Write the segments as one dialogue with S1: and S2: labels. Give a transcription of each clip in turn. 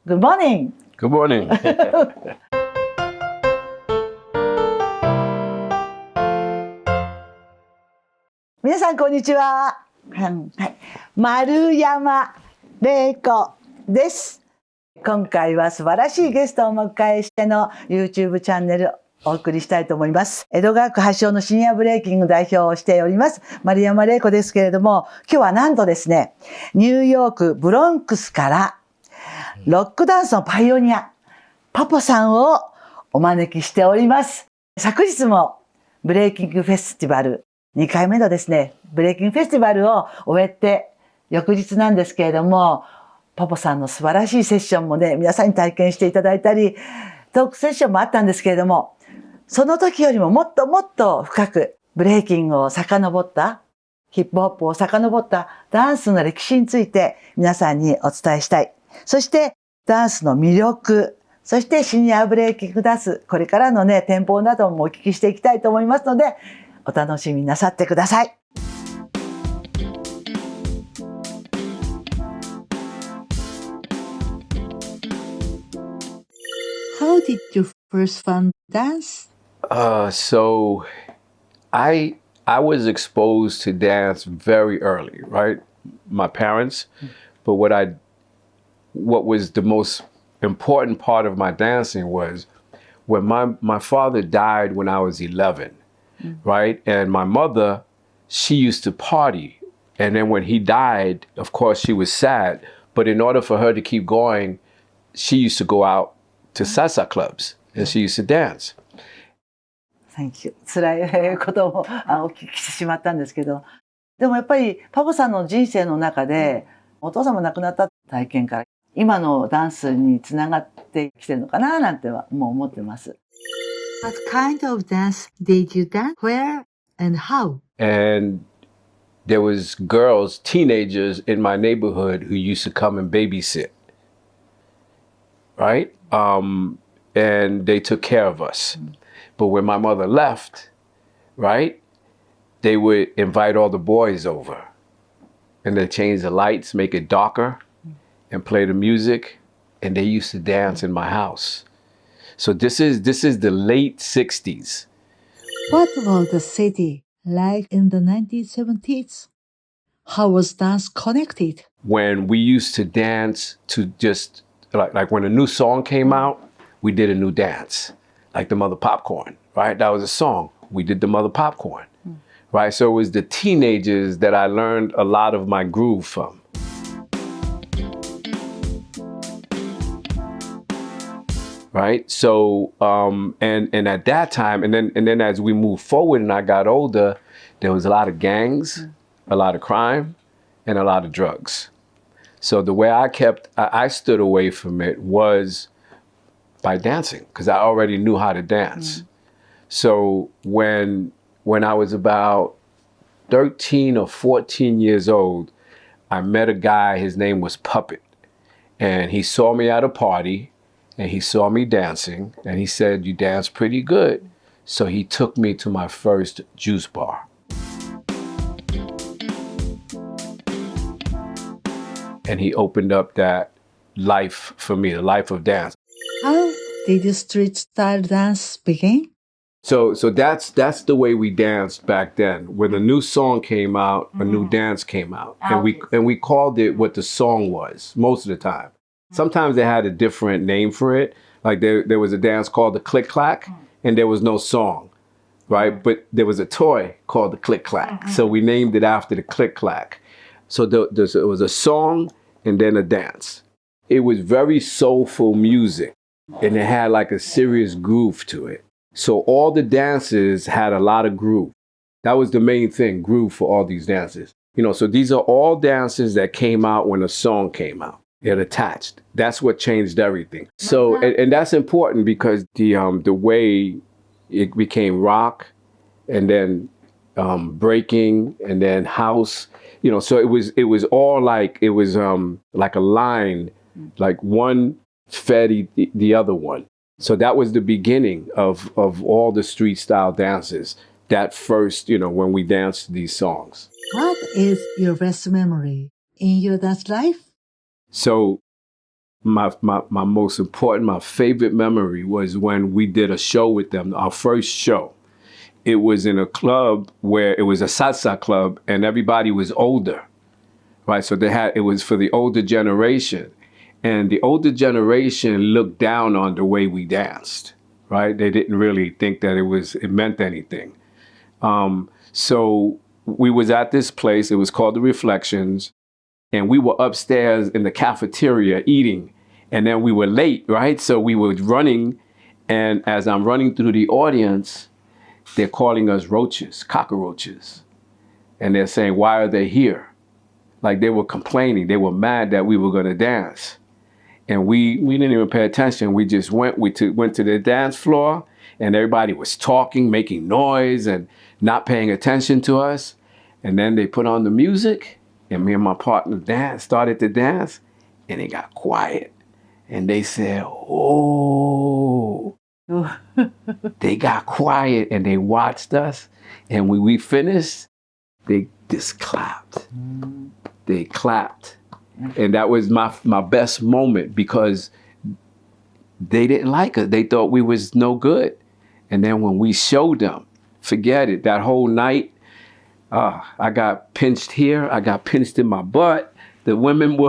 S1: Good morning.
S2: Good morning.
S1: 皆さんこんにちは。はい、丸山れいこです。今回は素晴らしいゲストをお迎えしての YouTube チャンネルお送りしたいと思います。江戸川区発祥のシニアブレイキング代表をしております丸山れいこですけれども、今日はなんとですね、ニューヨークブロンクスからロックダンスのパイオニアPAPOさんをお招きしております。昨日もブレイキングフェスティバル2回目のですね、ブレイキングフェスティバルを終えて翌日なんですけれども、PAPOさんの素晴らしいセッションもね、皆さんに体験していただいたり、トークセッションもあったんですけれども、その時よりももっともっと深くブレイキングを遡った、ヒップホップを遡ったダンスの歴史について皆さんにお伝えしたい。そしてダンスの魅力、そしてシニアブレイキングダンス、これからのね、展望などもお聞きしていきたいと思いますので、お楽しみなさってください。How did you first find dance?
S2: So I was exposed to dance very early, right? My parents, but what was the most important part of my dancing was when my father died when I was 11, right? And my mother, she used to party. And then when he died, of course, she was sad. But in order for her to keep going, she used to go out to salsa clubs and she used to dance.
S1: Thank you. 辛いことをお聞きしてしまったんですけど、でもやっぱりPAPOさんの人生の中で、お父さんも亡くなった体験から今のダンスにつながってきてるのかななんてはもう思ってます。What kind of dance did you dance? Where and how?
S2: And there was girls, teenagers in my neighborhood who used to come and babysit, right? And they took care of us. But when my mother left, right, they would invite all the boys over and they change the lights, make it darker and play the music. And they used to dance in my house. So this is the late 60s.
S1: What was the city like in the 1970s? How was dance connected?
S2: When we used to dance to just, like when a new song came out, we did a new dance. Like the Mother Popcorn, right? That was a song. We did the Mother Popcorn, right? So it was the teenagers that I learned a lot of my groove from. Right. So, and at that time, and then as we moved forward and I got older, there was a lot of gangs, a lot of crime, and a lot of drugs. So the way I stood away from it was by dancing, because I already knew how to dance. So when I was about 13 or 14 years old, I met a guy, his name was Puppet, and he saw me at a party. And he saw me dancing and he said, "You dance pretty good." So he took me to my first juice bar. And he opened up that life for me, the life of dance.
S1: How did the street style dance begin?
S2: So that's the way we danced back then. When a new song came out, a new dance came out. And we called it what the song was most of the time. Sometimes they had a different name for it. Like there was a dance called the Click Clack, and there was no song, right? But there was a toy called the Click Clack. So we named it after the Click Clack. So it was a song and then a dance. It was very soulful music, and it had like a serious groove to it. So all the dances had a lot of groove. That was the main thing, groove for all these dances. You know, so these are all dances that came out when a song came out. It attached. That's what changed everything. So, and that's important because the way it became rock, and then breaking, and then house. You know, so it was all like it was like a line, like one fed the other one. So that was the beginning of all the street style dances. That first, you know, when we danced these songs.
S1: What is your best memory in your dance life?
S2: So my most important, my favorite memory was when we did a show with them, our first show. It was in a club where it was a salsa club and everybody was older, right? So it was for the older generation, and the older generation looked down on the way we danced, right? They didn't really think that it meant anything. So we was at this place, it was called The Reflections, and we were upstairs in the cafeteria eating, and then we were late, right? So we were running, and as I'm running through the audience, they're calling us roaches, cockroaches. And they're saying, why are they here? Like they were complaining, they were mad that we were gonna dance. And we didn't even pay attention. We just went to the dance floor, and everybody was talking, making noise and not paying attention to us. And then they put on the music, and me and my partner started to dance, and it got quiet. And they said, oh. They got quiet and they watched us. And when we finished, they just clapped. They clapped. And that was my best moment because they didn't like us. They thought we was no good. And then when we showed them, forget it, that whole night, I got pinched here. I got pinched in my butt. The women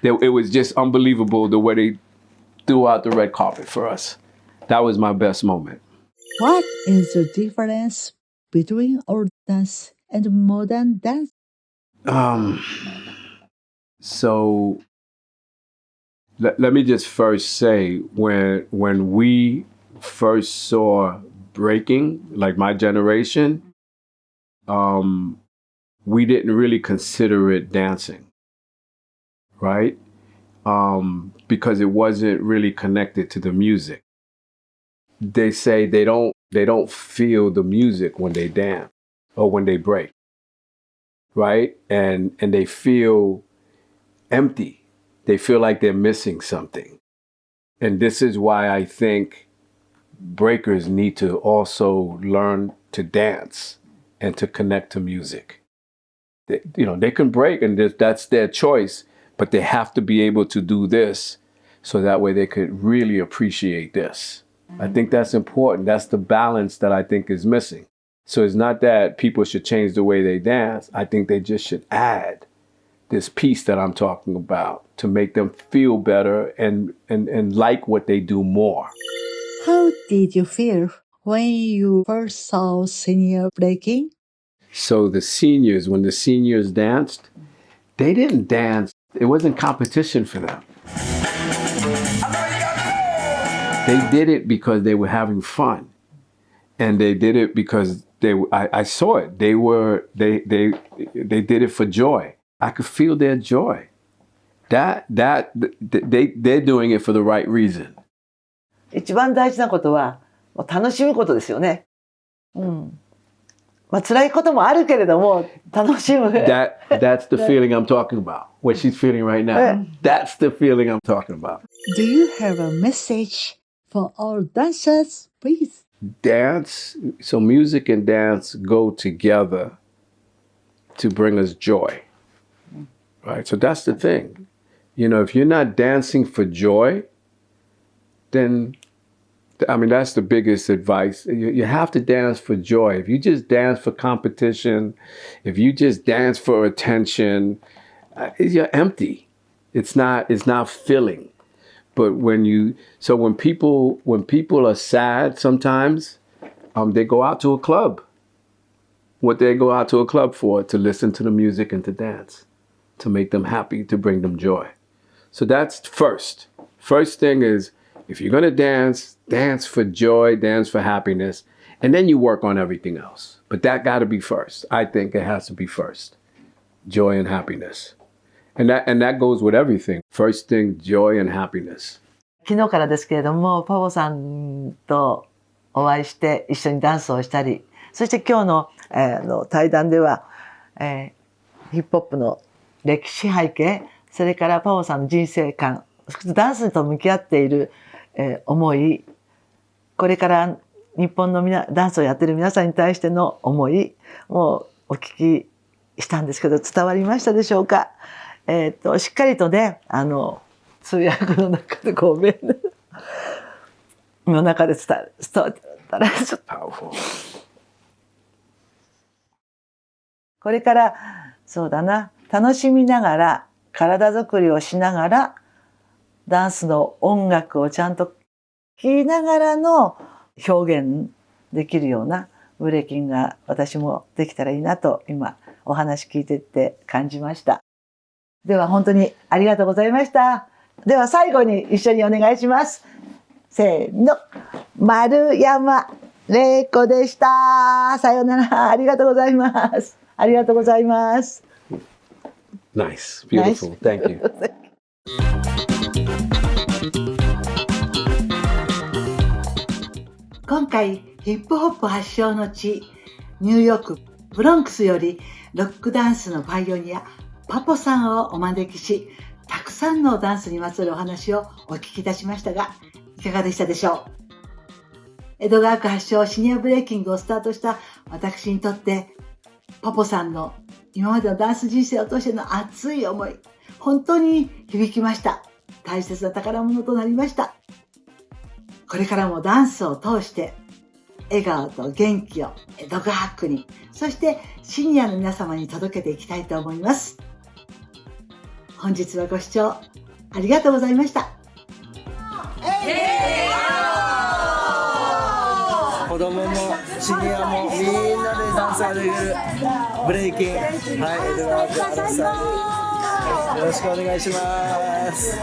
S2: it was just unbelievable the way they threw out the red carpet for us. That was my best moment.
S3: What is the difference between old dance and modern dance?
S2: So let me just first say, when we first saw breaking, like my generation, we didn't really consider it dancing, right? Because it wasn't really connected to the music. They say they don't feel the music when they dance or when they break, right? And they feel empty. They feel like they're missing something. And this is why I think breakers need to also learn to dance and to connect to music. They can break, and that's their choice, but they have to be able to do this so that way they could really appreciate this. I think that's important. That's the balance that I think is missing. So it's not that people should change the way they dance. I think they just should add this piece that I'm talking about to make them feel better and like what they do more.
S3: How did you feel when you first saw senior breaking?
S2: So when the seniors danced, they didn't dance. It wasn't competition for them. They did it because they were having fun, and they did it because I saw it. They did it for joy. I could feel their joy. They're doing it for the right reason.
S1: 一番大事なことは楽しむことですよね。辛いこともあるけれども楽しむ。
S2: That's the feeling I'm talking about. What she's feeling right now. That's the feeling I'm talking about.
S3: Do you have a message for all dancers, please?
S2: Dance. So music and dance go together to bring us joy. Right? So that's the thing. If you're not dancing for joy, then, that's the biggest advice. You have to dance for joy. If you just dance for competition, if you just dance for attention, you're empty. It's not filling. But when people are sad sometimes, they go out to a club. What they go out to a club for? To listen to the music and to dance, to make them happy, to bring them joy. So that's first. First thing is, if you're going to dance for joy, dance for happiness, and then you work on everything else. But that got to be first. I think it has to be first. Joy and happiness. And that goes with everything. First thing, joy and happiness.
S1: 昨日からですけれども、パボさんとお会いして一緒にダンスをしたり、そして今日の、対談では、ヒップホップの歴史背景、それからパボさんの人生観、ダンスと向き合っている、思い、これから日本のダンスをやっている皆さんに対しての思いをお聞きしたんですけど、伝わりましたでしょうか。しっかりとね、通訳の中でごめんの中で伝わったらちょっと
S2: Powerful.
S1: これからそうだな、楽しみながら体作りをしながらダンスの音楽をちゃんと聴きながらの表現できるようなブレイキンが私もできたらいいなと今お話聞いてって感じました。では本当にありがとうございました。では最後に一緒にお願いします。せーの、丸山れいこでした。さようなら。ありがとうございます。ありがとうございます。
S2: Nice. Beautiful. Thank you.
S1: 今回ヒップホップ発祥の地ニューヨークブロンクスよりロックダンスのパイオニアPAPOさんをお招きし、たくさんのダンスにまつわるお話をお聞きいたしましたが、いかがでしたでしょう。江戸川区発祥シニアブレイキングをスタートした私にとってPAPOさんの今までのダンス人生を通しての熱い思い、本当に響きました。大切な宝物となりました。これからもダンスを通して笑顔と元気を江戸川区に、そしてシニアの皆様に届けていきたいと思います。本日はご視聴ありがとうございました。
S4: 子供もシニアもみんなでダンスができるブレイキン、はい、江戸川区アラサーです。よろしくお願いします。